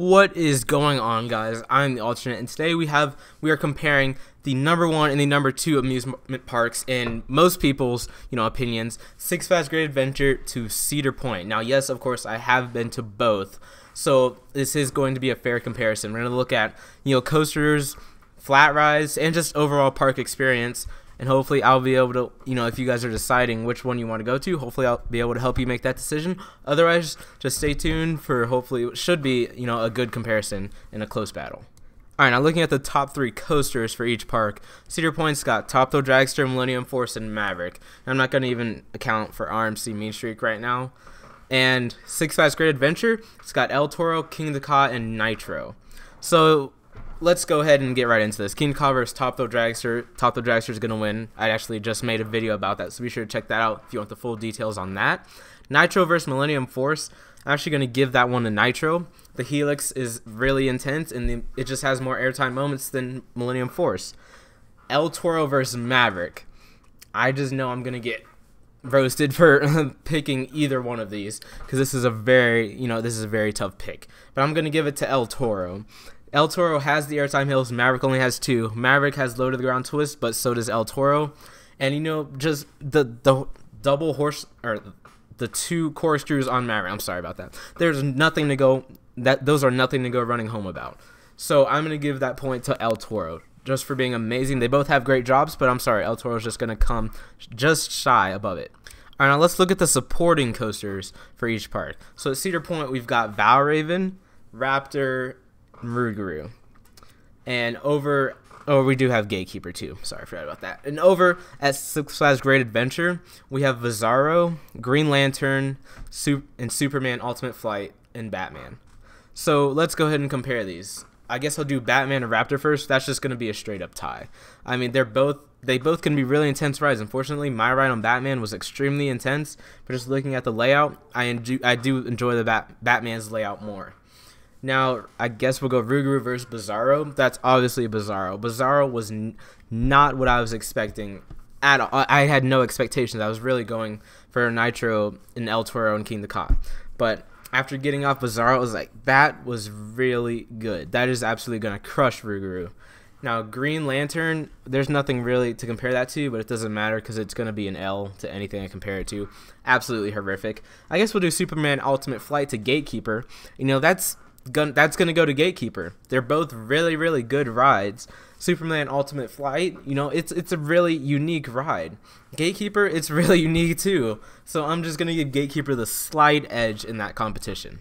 What is going on, guys? I'm the alternate, and today we are comparing the number 1 and the number 2 amusement parks in most people's opinions, Six Flags Great Adventure to Cedar Point. Now, yes, of course, I have been to both, so this is going to be a fair comparison. We're going to look at coasters, flat rides, and just overall park experience. And hopefully I'll be able to, if you guys are deciding which one you want to go to, hopefully I'll be able to help you make that decision. Otherwise, just stay tuned for hopefully it should be, a good comparison in a close battle. Alright, now looking at the top 3 coasters for each park, Cedar Point's got Top Thrill Dragster, Millennium Force, and Maverick. I'm not going to even account for RMC Mean Streak right now. And Six Flags Great Adventure, it's got El Toro, King of the Ka, and Nitro. So let's go ahead and get right into this. King of the Ka versus Top Thrill Dragster. Top Thrill Dragster is going to win. I actually just made a video about that, so be sure to check that out if you want the full details on that. Nitro versus Millennium Force. I'm actually going to give that one to Nitro. The Helix is really intense, and it just has more airtime moments than Millennium Force. El Toro versus Maverick. I just know I'm going to get roasted for picking either one of these, because this is a very, this is a very tough pick. But I'm going to give it to El Toro. El Toro has the airtime hills. Maverick only has 2. Maverick has low to the ground twist, but so does El Toro. And just the double horse, or the 2 corkscrews on Maverick. I'm sorry about that. There's nothing to go. Those are nothing to go running home about. So I'm gonna give that point to El Toro just for being amazing. They both have great jobs, but I'm sorry, El Toro is just gonna come just shy above it. All right, now let's look at the supporting coasters for each park. So at Cedar Point, we've got Valraven, Raptor, Rougarou. And over, we do have Gatekeeper too. Sorry, I forgot about that. And over at Six Flags Great Adventure, we have Bizarro, Green Lantern, and Superman Ultimate Flight, and Batman. So let's go ahead and compare these. I guess I'll do Batman and Raptor first. That's just going to be a straight up tie. I mean, they both can be really intense rides. Unfortunately, my ride on Batman was extremely intense, but just looking at the layout, I do enjoy the Batman's layout more. Now, I guess we'll go Rougarou versus Bizarro. That's obviously Bizarro. Bizarro was not what I was expecting at all. I had no expectations. I was really going for Nitro and El Toro and King of the Ka. But after getting off Bizarro, I was like, that was really good. That is absolutely going to crush Rougarou. Now, Green Lantern, there's nothing really to compare that to, but it doesn't matter because it's going to be an L to anything I compare it to. Absolutely horrific. I guess we'll do Superman Ultimate Flight to Gatekeeper. That's going to go to Gatekeeper. They're both really, really good rides. Superman Ultimate Flight, it's a really unique ride. Gatekeeper, it's really unique too. So I'm just going to give Gatekeeper the slight edge in that competition.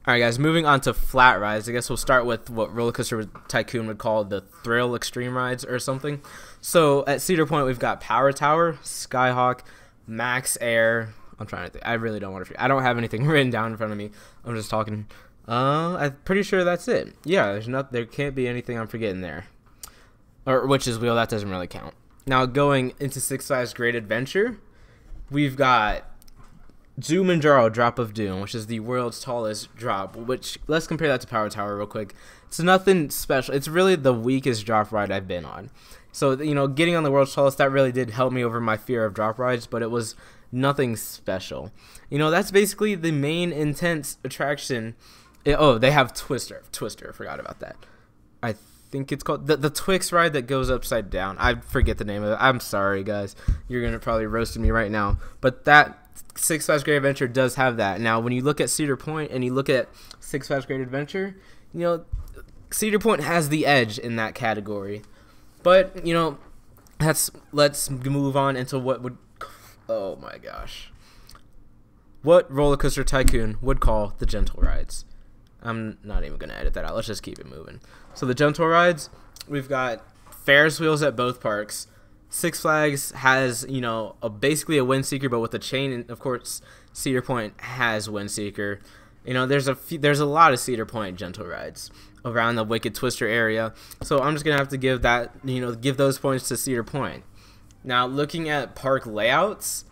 Alright guys, moving on to flat rides. I guess we'll start with what Roller Coaster Tycoon would call the Thrill Extreme rides or something. So at Cedar Point, we've got Power Tower, Skyhawk, Max Air. I'm trying to think. I really don't want to. I don't have anything written down in front of me. I'm just talking. I'm pretty sure that's it. Yeah, there can't be anything I'm forgetting there. Or Witch's Wheel, that doesn't really count. Now going into Six Flags Great Adventure, we've got Zumanjaro Drop of Doom, which is the world's tallest drop, which, let's compare that to Power Tower real quick. It's nothing special. It's really the weakest drop ride I've been on. So, getting on the world's tallest, that really did help me over my fear of drop rides, but it was nothing special. That's basically the main intense attraction. They have Twister, I forgot about that. I think it's called the Twix ride that goes upside down. I forget the name of it. I'm sorry, guys. You're going to probably roast me right now. But that Six Flags Great Adventure does have that. Now, when you look at Cedar Point and you look at Six Flags Great Adventure, Cedar Point has the edge in that category. But, let's move on into oh my gosh. What Roller Coaster Tycoon would call the gentle rides. I'm not even going to edit that out. Let's just keep it moving. So the gentle rides, we've got Ferris wheels at both parks. Six Flags has, basically a Windseeker, but with a chain. And of course, Cedar Point has Windseeker. There's a lot of Cedar Point gentle rides around the Wicked Twister area. So I'm just gonna have to give that, give those points to Cedar Point. Now, looking at park layouts,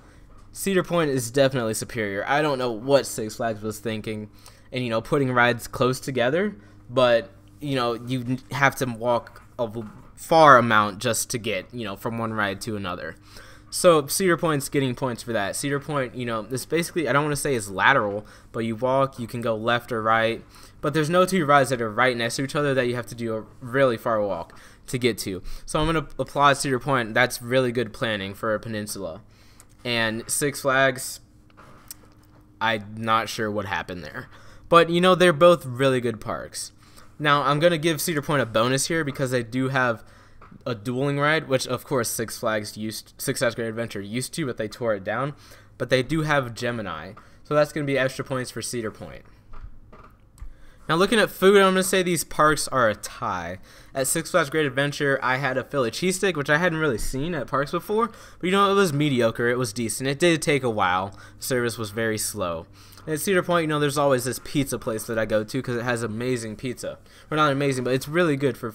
Cedar Point is definitely superior. I don't know what Six Flags was thinking, and putting rides close together, but you have to walk a far amount just to get from one ride to another. So Cedar Point's getting points for that. Cedar Point, you know, this basically, I don't want to say is lateral, but you walk, you can go left or right, but there's no two rides that are right next to each other that you have to do a really far walk to get to. So I'm going to applaud Cedar Point. That's really good planning for a peninsula. And Six Flags, I'm not sure what happened there. But, you know, they're both really good parks. Now, I'm going to give Cedar Point a bonus here because they do have a dueling ride, which of course Six Flags Great Adventure used to, but they tore it down. But they do have Gemini, so that's going to be extra points for Cedar Point. Now looking at food, I'm going to say these parks are a tie. At Six Flags Great Adventure, I had a Philly cheesesteak, which I hadn't really seen at parks before, but you know, it was mediocre, it was decent. It did take a while, service was very slow. And at Cedar Point, you know, there's always this pizza place that I go to because it has amazing pizza. Or not amazing, but it's really good for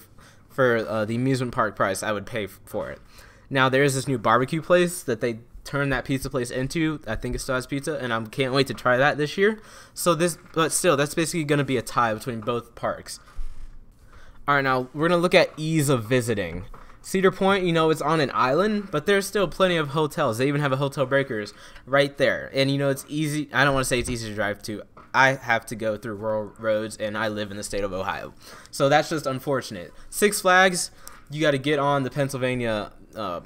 the amusement park price. I would pay for it. Now there's this new barbecue place that they turned that pizza place into. I think it still has pizza, and I can't wait to try that this year. But still, that's basically going to be a tie between both parks. All right, now we're going to look at ease of visiting. Cedar Point, you know, it's on an island, but there's still plenty of hotels. They even have a Hotel Breakers right there, and you know, it's easy. I don't want to say it's easy to drive to. I have to go through rural roads, and I live in the state of Ohio. So that's just unfortunate. Six Flags, you got to get on the Pennsylvania, I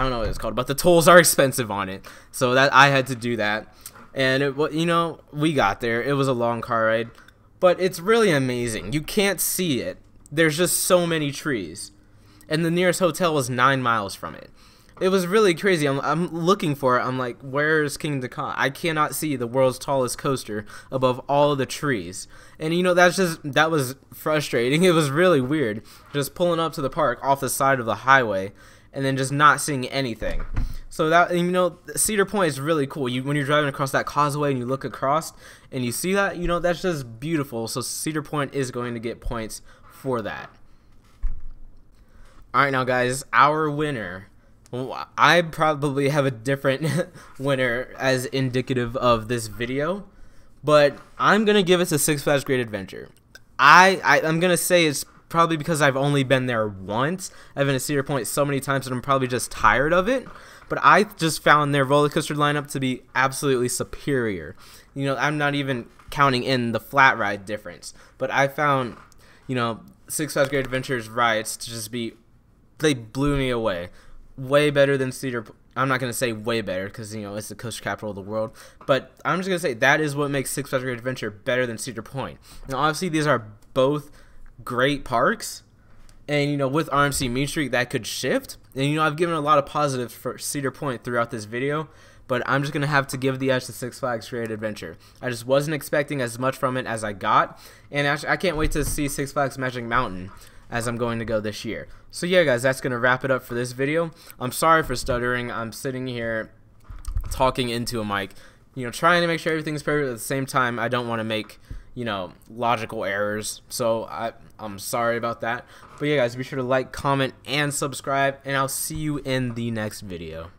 don't know what it's called, but the tolls are expensive on it. So that I had to do that. And, you know, we got there. It was a long car ride. But it's really amazing. You can't see it. There's just so many trees. And the nearest hotel was 9 miles from it. It was really crazy. I'm looking for it. I'm like, where's Kingda Ka? I cannot see the world's tallest coaster above all of the trees. And you know, that was frustrating. It was really weird. Just pulling up to the park off the side of the highway and then just not seeing anything. So that, you know, Cedar Point is really cool. When you're driving across that causeway and you look across and you see that, you know, that's just beautiful. So Cedar Point is going to get points for that. All right, now guys, our winner. I probably have a different winner as indicative of this video, but I'm going to give it to Six Flags Great Adventure. I'm going to say it's probably because I've only been there once. I've been to Cedar Point so many times that I'm probably just tired of it, but I just found their roller coaster lineup to be absolutely superior. You know, I'm not even counting in the flat ride difference, but I found, you know, Six Flags Great Adventure's rides to just be, they blew me away. Way better than Cedar. I'm not going to say way better because, you know, it's the coaster capital of the world. But I'm just going to say that is what makes Six Flags Great Adventure better than Cedar Point. Now, obviously, these are both great parks. And, you know, with RMC Mean Streak, that could shift. And, you know, I've given a lot of positives for Cedar Point throughout this video. But I'm just going to have to give the edge to Six Flags Great Adventure. I just wasn't expecting as much from it as I got. And actually, I can't wait to see Six Flags Magic Mountain as I'm going to go this year. So yeah, guys, that's going to wrap it up for this video. I'm sorry for stuttering. I'm sitting here talking into a mic, you know, trying to make sure everything's perfect. At the same time, I don't want to make, you know, logical errors. So I'm sorry about that. But yeah, guys, be sure to like, comment, and subscribe, and I'll see you in the next video.